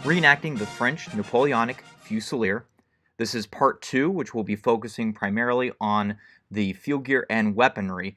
Reenacting the French Napoleonic Fusilier. This is part 2, which will be focusing primarily on the field gear and weaponry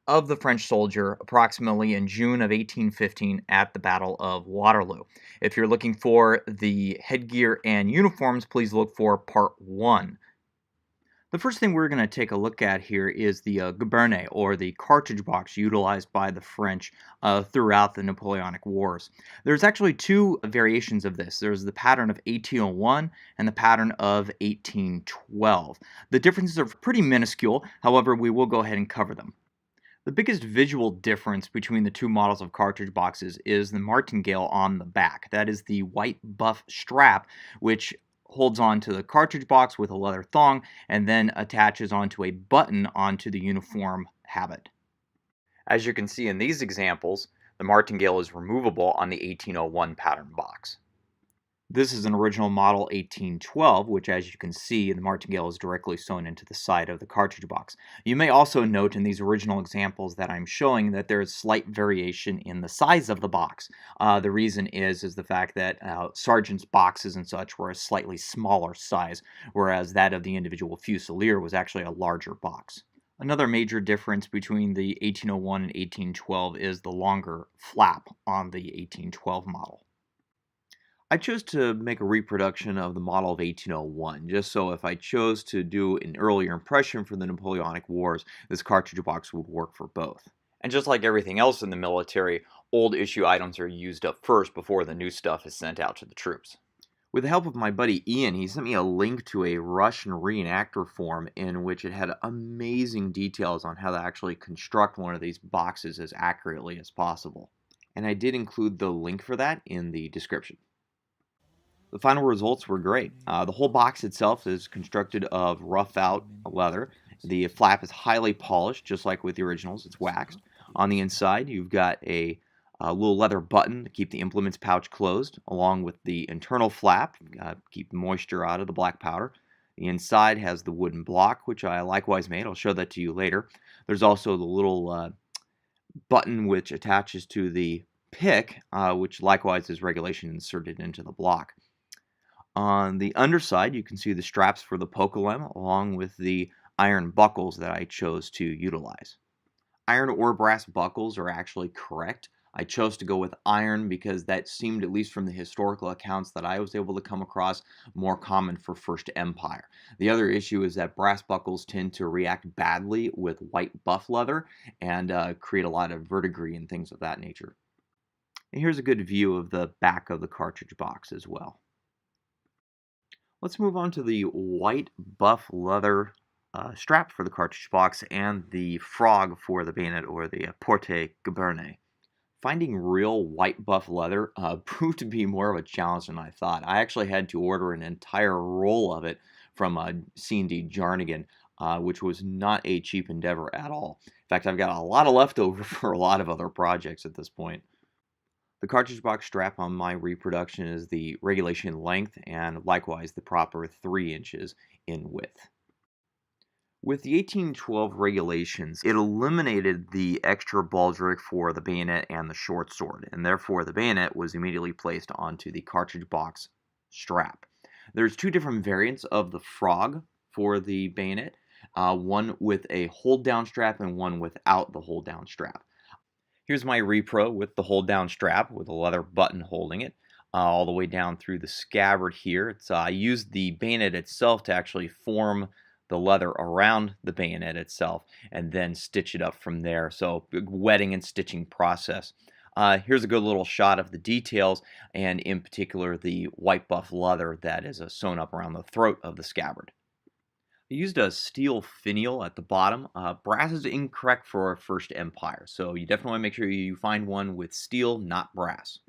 of the French soldier approximately in June of 1815 at the Battle of Waterloo. If you're looking for the headgear and uniforms, please look for part 1. The first thing we're going to take a look at here is the gouvernet, or the cartridge box utilized by the French throughout the Napoleonic Wars. There's actually two variations of this. There's the pattern of 1801 and the pattern of 1812. The differences are pretty minuscule, however, we will go ahead and cover them. The biggest visual difference between the two models of cartridge boxes is the martingale on the back. That is the white buff strap, which holds on to the cartridge box with a leather thong and then attaches onto a button onto the uniform habit. As you can see in these examples, the martingale is removable on the 1801 pattern box. This is an original model 1812, which, as you can see, the martingale is directly sewn into the side of the cartridge box. You may also note in these original examples that I'm showing that there is slight variation in the size of the box. The reason is the fact that sergeants' boxes and such were a slightly smaller size, whereas that of the individual fusilier was actually a larger box. Another major difference between the 1801 and 1812 is the longer flap on the 1812 model. I chose to make a reproduction of the model of 1801, just so if I chose to do an earlier impression for the Napoleonic Wars, this cartridge box would work for both. And just like everything else in the military, old issue items are used up first before the new stuff is sent out to the troops. With the help of my buddy Ian, he sent me a link to a Russian Reenactor Forum in which it had amazing details on how to actually construct one of these boxes as accurately as possible. And I did include the link for that in the description. The final results were great. The whole box itself is constructed of rough out leather. The flap is highly polished, just like with the originals. It's waxed. On the inside, you've got a little leather button to keep the implements pouch closed, along with the internal flap, keep moisture out of the black powder. The inside has the wooden block, which I likewise made. I'll show that to you later. There's also the little button which attaches to the pick, which likewise is regulation inserted into the block. On the underside, you can see the straps for the pokelem, along with the iron buckles that I chose to utilize. Iron or brass buckles are actually correct. I chose to go with iron because that seemed, at least from the historical accounts that I was able to come across, more common for First Empire. The other issue is that brass buckles tend to react badly with white buff leather and create a lot of verdigris and things of that nature. And here's a good view of the back of the cartridge box as well. Let's move on to the white buff leather strap for the cartridge box and the frog for the bayonet, or the porte-gouvernet. Finding real white buff leather proved to be more of a challenge than I thought. I actually had to order an entire roll of it from C&D Jarnigan, which was not a cheap endeavor at all. In fact, I've got a lot of leftover for a lot of other projects at this point. The cartridge box strap on my reproduction is the regulation length and likewise the proper 3 inches in width. With the 1812 regulations, it eliminated the extra baldric for the bayonet and the short sword, and therefore the bayonet was immediately placed onto the cartridge box strap. There's 2 different variants of the frog for the bayonet, one with a hold down strap and one without the hold down strap. Here's my repro with the hold down strap with a leather button holding it all the way down through the scabbard here. I used the bayonet itself to actually form the leather around the bayonet itself and then stitch it up from there. So wetting and stitching process. Here's a good little shot of the details, and in particular the white buff leather that is sewn up around the throat of the scabbard. I used a steel finial at the bottom. Brass is incorrect for First Empire, so you definitely want to make sure you find one with steel, not brass.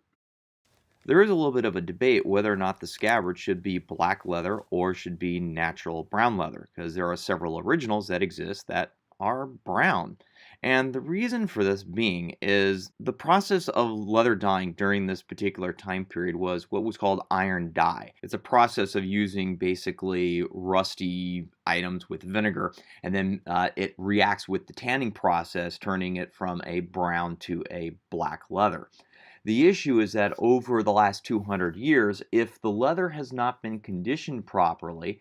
There is a little bit of a debate whether or not the scabbard should be black leather or should be natural brown leather, because there are several originals that exist that are brown. And the reason for this being is the process of leather dyeing during this particular time period was what was called iron dye. It's a process of using basically rusty items with vinegar, and then it reacts with the tanning process, turning it from a brown to a black leather. The issue is that over the last 200 years, if the leather has not been conditioned properly,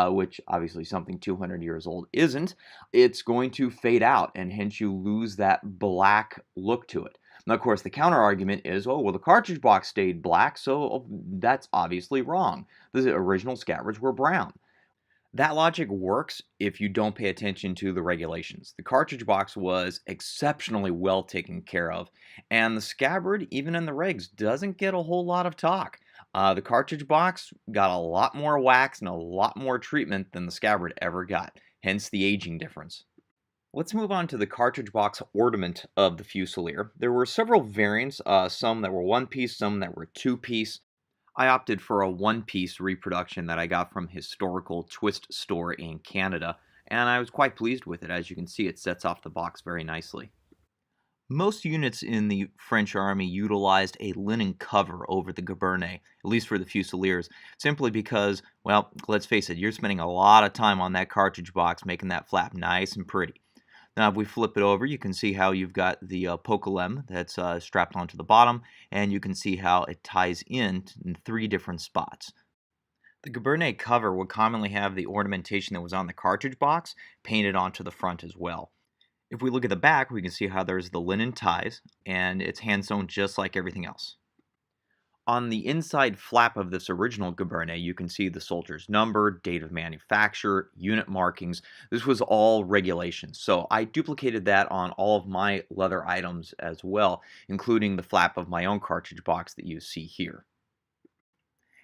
which obviously something 200 years old isn't, it's going to fade out, and hence you lose that black look to it. Now, of course, the counter argument is, oh, well, the cartridge box stayed black, so that's obviously wrong. The original scabbards were brown. That logic works if you don't pay attention to the regulations. The cartridge box was exceptionally well taken care of, and the scabbard, even in the regs, doesn't get a whole lot of talk. The cartridge box got a lot more wax and a lot more treatment than the scabbard ever got, hence the aging difference. Let's move on to the cartridge box ornament of the Fusilier. There were several variants, some that were one piece, some that were two piece. I opted for a one-piece reproduction that I got from Historical Twist Store in Canada, and I was quite pleased with it. As you can see, it sets off the box very nicely. Most units in the French army utilized a linen cover over the gaberne, at least for the Fusiliers, simply because, well, let's face it, you're spending a lot of time on that cartridge box making that flap nice and pretty. Now, if we flip it over, you can see how you've got the pokelem that's strapped onto the bottom, and you can see how it ties in 3 different spots. The gaberne cover would commonly have the ornamentation that was on the cartridge box painted onto the front as well. If we look at the back, we can see how there's the linen ties, and it's hand sewn just like everything else. On the inside flap of this original gaberne, you can see the soldier's number, date of manufacture, unit markings. This was all regulations, so I duplicated that on all of my leather items as well, including the flap of my own cartridge box that you see here.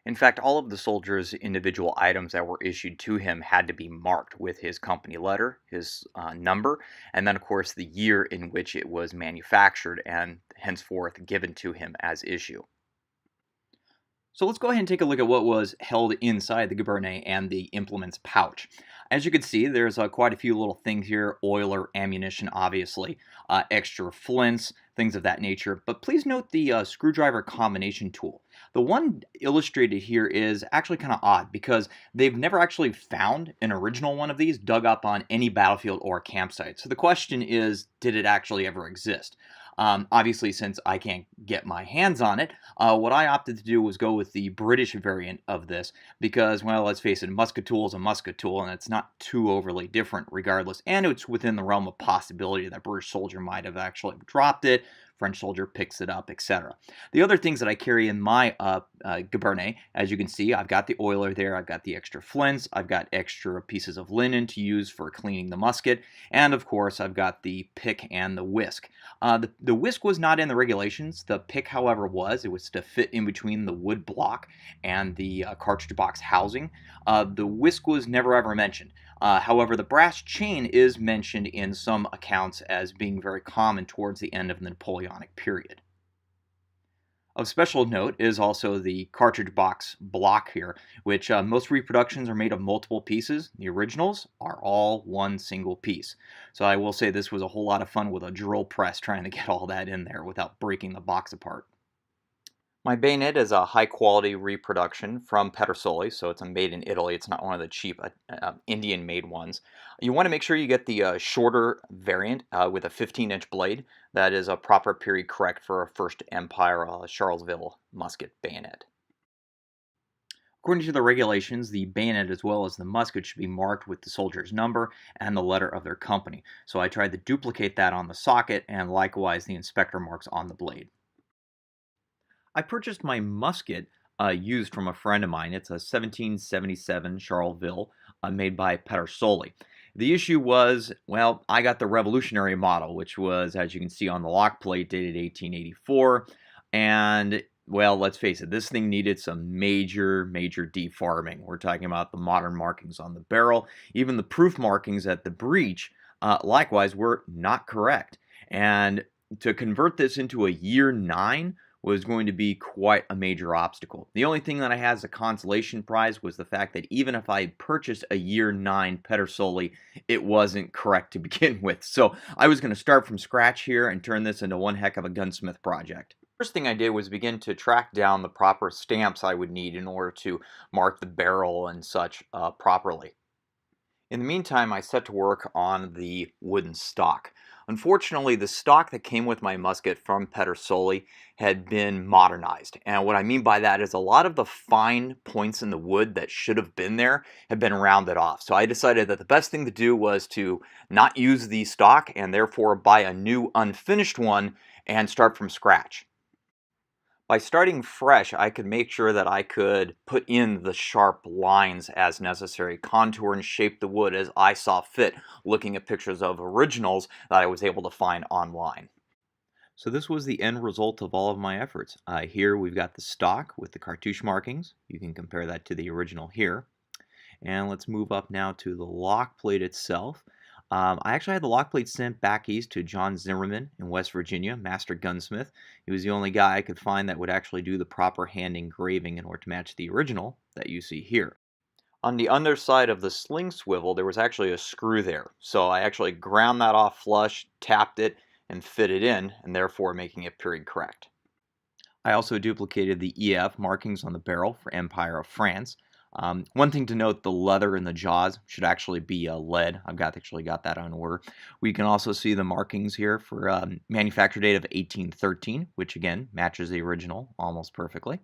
In fact, all of the soldier's individual items that were issued to him had to be marked with his company letter, his number, and then, of course, the year in which it was manufactured and henceforth given to him as issue. So let's go ahead and take a look at what was held inside the gaberne and the implements pouch. As you can see, there's quite a few little things here, oiler, ammunition, obviously, extra flints, things of that nature. But please note the screwdriver combination tool. The one illustrated here is actually kind of odd because they've never actually found an original one of these dug up on any battlefield or campsite. So the question is, did it actually ever exist? Obviously, since I can't get my hands on it, what I opted to do was go with the British variant of this because, well, let's face it, a musket tool is a musket tool, and it's not too overly different regardless, and it's within the realm of possibility that British soldier might have actually dropped it, French soldier picks it up, etc. The other things that I carry in my gaberne, as you can see, I've got the oiler there, I've got the extra flints, I've got extra pieces of linen to use for cleaning the musket, and of course I've got the pick and the whisk. The whisk was not in the regulations. The pick, however, was. It was to fit in between the wood block and the cartridge box housing. The whisk was never ever mentioned. However, the brass chain is mentioned in some accounts as being very common towards the end of the Napoleonic period. Of special note is also the cartridge box block here, which most reproductions are made of multiple pieces. The originals are all one single piece. So I will say this was a whole lot of fun with a drill press trying to get all that in there without breaking the box apart. My bayonet is a high-quality reproduction from Pedersoli, so it's a made in Italy. It's not one of the cheap Indian-made ones. You want to make sure you get the shorter variant with a 15-inch blade. That is a proper period correct for a First Empire Charlesville musket bayonet. According to the regulations, the bayonet as well as the musket should be marked with the soldier's number and the letter of their company. So I tried to duplicate that on the socket and likewise the inspector marks on the blade. I purchased my musket used from a friend of mine. It's a 1777 Charleville made by Pedersoli. The issue was, well, I got the revolutionary model, which was, as you can see on the lock plate, dated 1884. And, well, let's face it, this thing needed some major defarming. We're talking about the modern markings on the barrel. Even the proof markings at the breech, likewise, were not correct. And to convert this into a year 9 was going to be quite a major obstacle. The only thing that I had as a consolation prize was the fact that even if I had purchased a year 9 Pedersoli, it wasn't correct to begin with. So I was going to start from scratch here and turn this into one heck of a gunsmith project. First thing I did was begin to track down the proper stamps I would need in order to mark the barrel and such properly. In the meantime, I set to work on the wooden stock. Unfortunately, the stock that came with my musket from Pedersoli had been modernized. And what I mean by that is a lot of the fine points in the wood that should have been there have been rounded off. So I decided that the best thing to do was to not use the stock and therefore buy a new unfinished one and start from scratch. By starting fresh, I could make sure that I could put in the sharp lines as necessary, contour and shape the wood as I saw fit, looking at pictures of originals that I was able to find online. So this was the end result of all of my efforts. Here we've got the stock with the cartouche markings. You can compare that to the original here. And let's move up now to the lock plate itself. I actually had the lock plate sent back east to John Zimmerman in West Virginia, master gunsmith. He was the only guy I could find that would actually do the proper hand engraving in order to match the original that you see here. On the underside of the sling swivel, there was actually a screw there. So I actually ground that off flush, tapped it, and fit it in, and therefore making it period correct. I also duplicated the EF markings on the barrel for Empire of France. One thing to note, the leather in the jaws should actually be lead. Actually got that on order. We can also see the markings here for manufacture date of 1813, which again matches the original almost perfectly.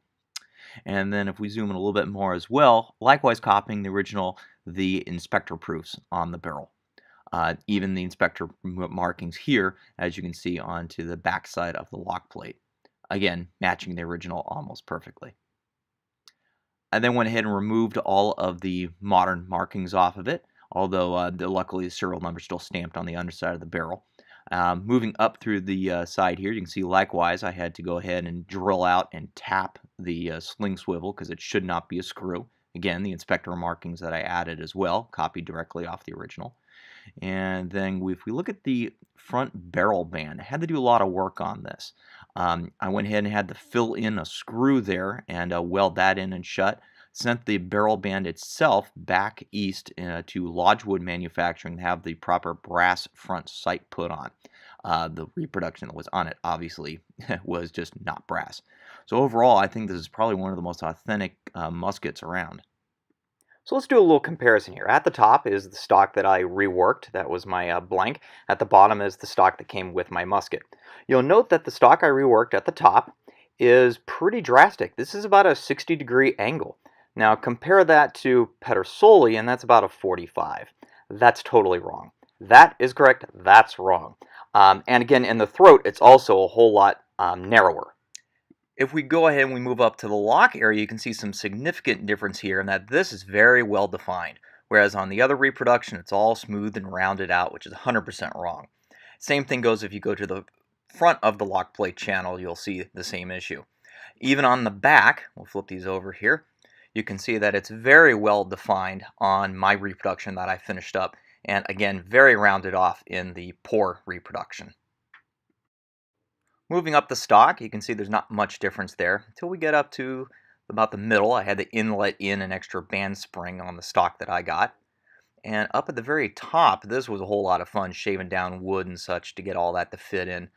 And then if we zoom in a little bit more as well, likewise copying the original, the inspector proofs on the barrel. Even the inspector markings here, as you can see, onto the back side of the lock plate. Again, matching the original almost perfectly. I then went ahead and removed all of the modern markings off of it, although luckily the serial number is still stamped on the underside of the barrel. Moving up through the side here, you can see likewise I had to go ahead and drill out and tap the sling swivel because it should not be a screw. Again, the inspector markings that I added as well, copied directly off the original. And then if we look at the front barrel band, I had to do a lot of work on this. I went ahead and had to fill in a screw there and weld that in and shut. Sent the barrel band itself back east to Lodgewood Manufacturing to have the proper brass front sight put on. The reproduction that was on it obviously was just not brass. So overall, I think this is probably one of the most authentic muskets around. So let's do a little comparison here. At the top is the stock that I reworked. That was my blank. At the bottom is the stock that came with my musket. You'll note that the stock I reworked at the top is pretty drastic. This is about a 60-degree angle. Now compare that to Pedersoli, and that's about a 45. That's totally wrong. That is correct. That's wrong. And again, in the throat, it's also a whole lot narrower. If we go ahead and we move up to the lock area, you can see some significant difference here in that this is very well defined, whereas on the other reproduction, it's all smooth and rounded out, which is 100% wrong. Same thing goes if you go to the front of the lock plate channel, you'll see the same issue. Even on the back, we'll flip these over here, you can see that it's very well defined on my reproduction that I finished up, and again, very rounded off in the poor reproduction. Moving up the stock, you can see there's not much difference there until we get up to about the middle. I had to inlet in an extra band spring on the stock that I got. And up at the very top, this was a whole lot of fun shaving down wood and such to get all that to fit in.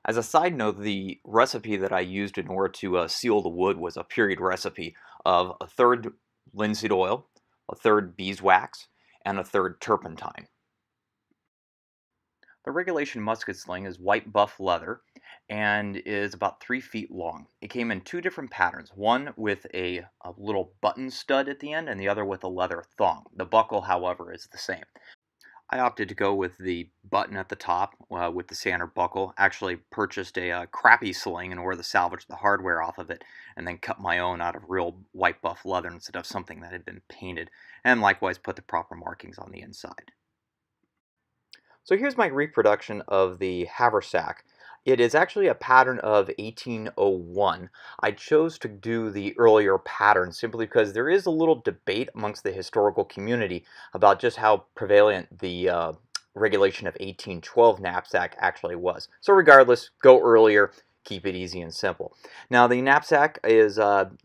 As a side note, the recipe that I used in order to seal the wood was a period recipe of a third linseed oil, a third beeswax, and a third turpentine. The regulation musket sling is white buff leather and is about 3 feet long. It came in 2 different patterns, one with a little button stud at the end and the other with a leather thong. The buckle, however, is the same. I opted to go with the button at the top with the standard buckle. Actually purchased a crappy sling in order to salvage the hardware off of it and then cut my own out of real white buff leather instead of something that had been painted, and likewise put the proper markings on the inside. So here's my reproduction of the Haversack. It is actually a pattern of 1801. I chose to do the earlier pattern simply because there is a little debate amongst the historical community about just how prevalent the regulation of 1812 knapsack actually was. So regardless, go earlier, keep it easy and simple. Now the knapsack is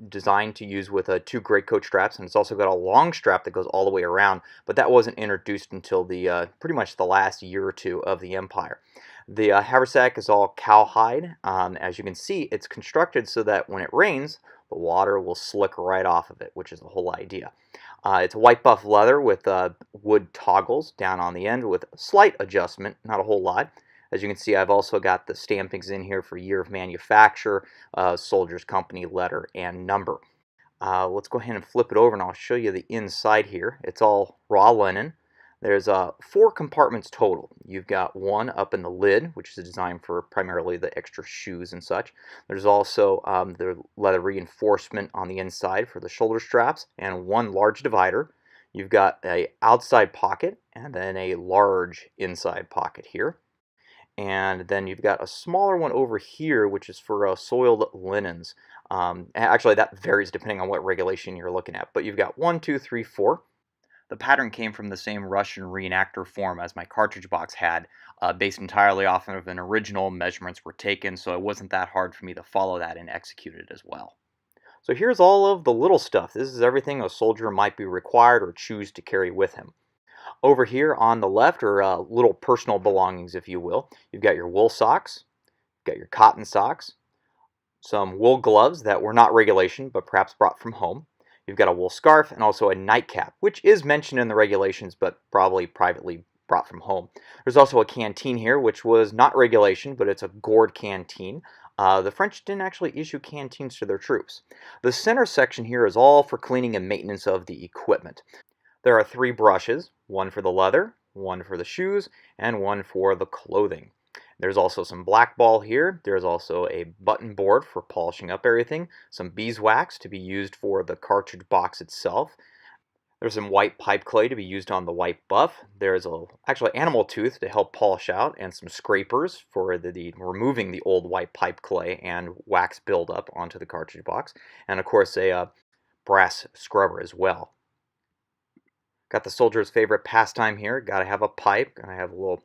designed to use with 2 greatcoat straps, and it's also got a long strap that goes all the way around, but that wasn't introduced until the pretty much the last year or two of the empire. The haversack is all cowhide. As you can see, it's constructed so that when it rains, the water will slick right off of it, which is the whole idea. It's white buff leather with wood toggles down on the end with a slight adjustment, not a whole lot. As you can see, I've also got the stampings in here for year of manufacture, soldier's company letter, and number. Let's go ahead and flip it over and I'll show you the inside here. It's all raw linen. There's 4 compartments total. You've got one up in the lid, which is designed for primarily the extra shoes and such. There's also the leather reinforcement on the inside for the shoulder straps, and one large divider. You've got an outside pocket and then a large inside pocket here. And then you've got a smaller one over here, which is for soiled linens. Actually, that varies depending on what regulation you're looking at. But you've got 1, 2, 3, 4. The pattern came from the same Russian Reenactor Forum as my cartridge box had, based entirely off of an original. Measurements were taken, so it wasn't that hard for me to follow that and execute it as well. So here's all of the little stuff. This is everything a soldier might be required or choose to carry with him. Over here on the left are little personal belongings, if you will. You've got your wool socks, you've got your cotton socks, some wool gloves that were not regulation but perhaps brought from home. You've got a wool scarf and also a nightcap, which is mentioned in the regulations but probably privately brought from home. There's also a canteen here, which was not regulation, but it's a gourd canteen. The French didn't actually issue canteens to their troops. The center section here is all for cleaning and maintenance of the equipment. There are 3 brushes, one for the leather, one for the shoes, and one for the clothing. There's also some black ball here. There's also a button board for polishing up everything, some beeswax to be used for the cartridge box itself. There's some white pipe clay to be used on the white buff. There's actually animal tooth to help polish out, and some scrapers for the removing the old white pipe clay and wax buildup onto the cartridge box, and of course a brass scrubber as well. Got the soldier's favorite pastime here. Got to have a pipe. Gotta have a little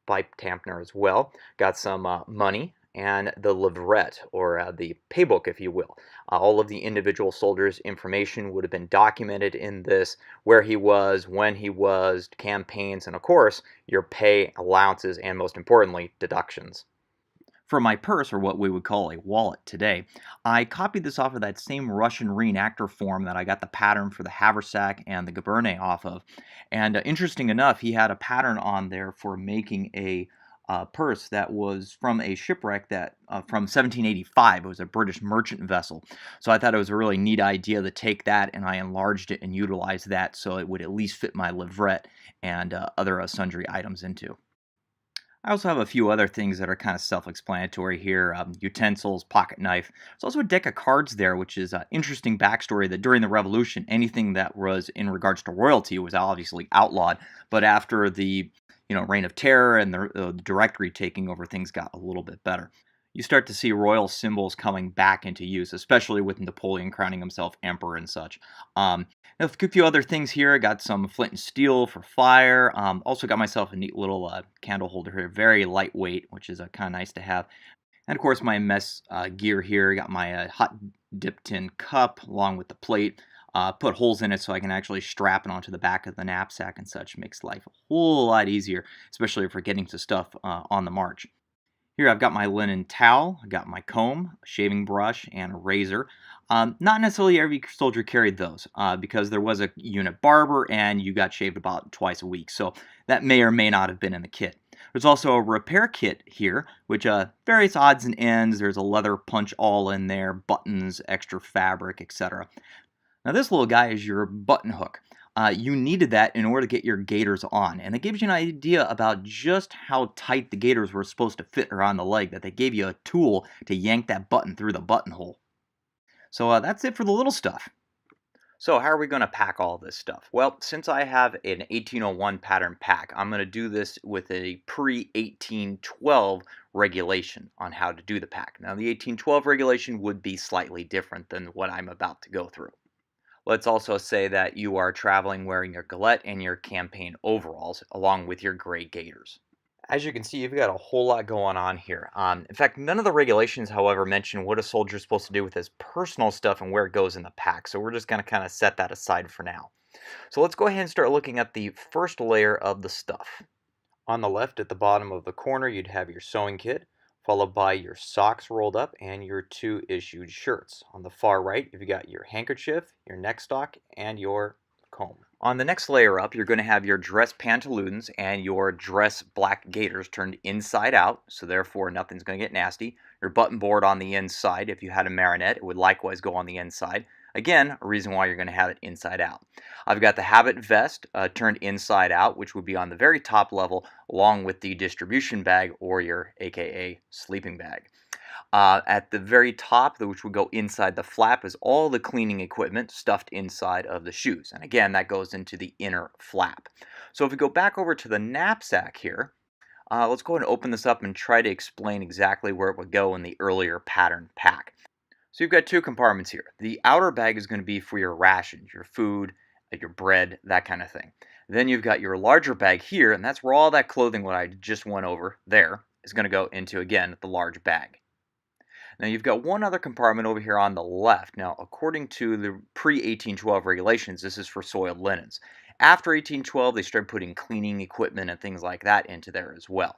pipe tampener as well. Got some money and the livret, or the paybook, if you will. All of the individual soldiers' information would have been documented in this: where he was, when he was, campaigns, and of course your pay, allowances, and most importantly, deductions. For my purse, or what we would call a wallet today, I copied this off of that same Russian Reenactor Forum that I got the pattern for the haversack and the bayonet off of. And interesting enough, he had a pattern on there for making a purse that was from a shipwreck that from 1785. It was a British merchant vessel. So I thought it was a really neat idea to take that, and I enlarged it and utilized that so it would at least fit my livret and other sundry items into. I also have a few other things that are kind of self-explanatory here. Utensils, pocket knife. There's also a deck of cards there, which is an interesting backstory that during the Revolution, anything that was in regards to royalty was obviously outlawed. But after the Reign of Terror and the Directory taking over, things got a little bit better. You start to see royal symbols coming back into use, especially with Napoleon crowning himself emperor and such. A few other things here. I got some flint and steel for fire. Also got myself a neat little candle holder here, very lightweight, which is kind of nice to have. And of course my mess gear here. Got my hot dip tin cup along with the plate. Put holes in it so I can actually strap it onto the back of the knapsack and such. Makes life a whole lot easier, especially for getting to stuff on the march. Here I've got my linen towel, I got my comb, a shaving brush, and a razor. Not necessarily every soldier carried those because there was a unit barber and you got shaved about twice a week, so that may or may not have been in the kit. There's also a repair kit here, which various odds and ends. There's a leather punch awl in there, buttons, extra fabric, etc. Now this little guy is your button hook. You needed that in order to get your gaiters on, and it gives you an idea about just how tight the gaiters were supposed to fit around the leg, that they gave you a tool to yank that button through the buttonhole. So that's it for the little stuff. So how are we going to pack all this stuff? Well, since I have an 1801 pattern pack, I'm going to do this with a pre-1812 regulation on how to do the pack. Now the 1812 regulation would be slightly different than what I'm about to go through. Let's also say that you are traveling wearing your galette and your campaign overalls along with your gray gaiters. As you can see, you've got a whole lot going on here. In fact, none of the regulations, however, mention what a soldier is supposed to do with his personal stuff and where it goes in the pack. So we're just going to kind of set that aside for now. So let's go ahead and start looking at the first layer of the stuff. On the left at the bottom of the corner, you'd have your sewing kit, followed by your socks rolled up and your 2 issued shirts. On the far right, you've got your handkerchief, your neck stock, and your comb. On the next layer up, you're going to have your dress pantaloons and your dress black gaiters turned inside out, so therefore nothing's going to get nasty. Your button board on the inside, if you had a marionette, it would likewise go on the inside. Again, a reason why you're going to have it inside out. I've got the habit vest turned inside out, which would be on the very top level, along with the distribution bag or your AKA sleeping bag. At the very top, which would go inside the flap, is all the cleaning equipment stuffed inside of the shoes. And again, that goes into the inner flap. So if we go back over to the knapsack here, let's go ahead and open this up and try to explain exactly where it would go in the earlier pattern pack. So you've got 2 compartments here. The outer bag is going to be for your rations, your food, your bread, that kind of thing. Then you've got your larger bag here, and that's where all that clothing, what I just went over there, is going to go into, again, the large bag. Now you've got one other compartment over here on the left. Now, according to the pre-1812 regulations, this is for soiled linens. After 1812, they started putting cleaning equipment and things like that into there as well.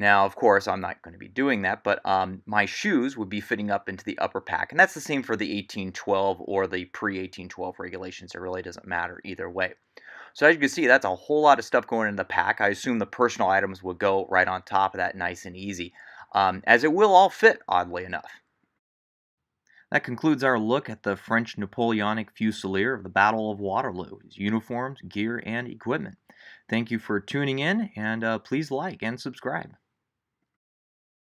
Now, of course, I'm not going to be doing that, but my shoes would be fitting up into the upper pack, and that's the same for the 1812 or the pre-1812 regulations. It really doesn't matter either way. So as you can see, that's a whole lot of stuff going into the pack. I assume the personal items would go right on top of that nice and easy, as it will all fit, oddly enough. That concludes our look at the French Napoleonic Fusilier of the Battle of Waterloo, his uniforms, gear, and equipment. Thank you for tuning in, and please like and subscribe.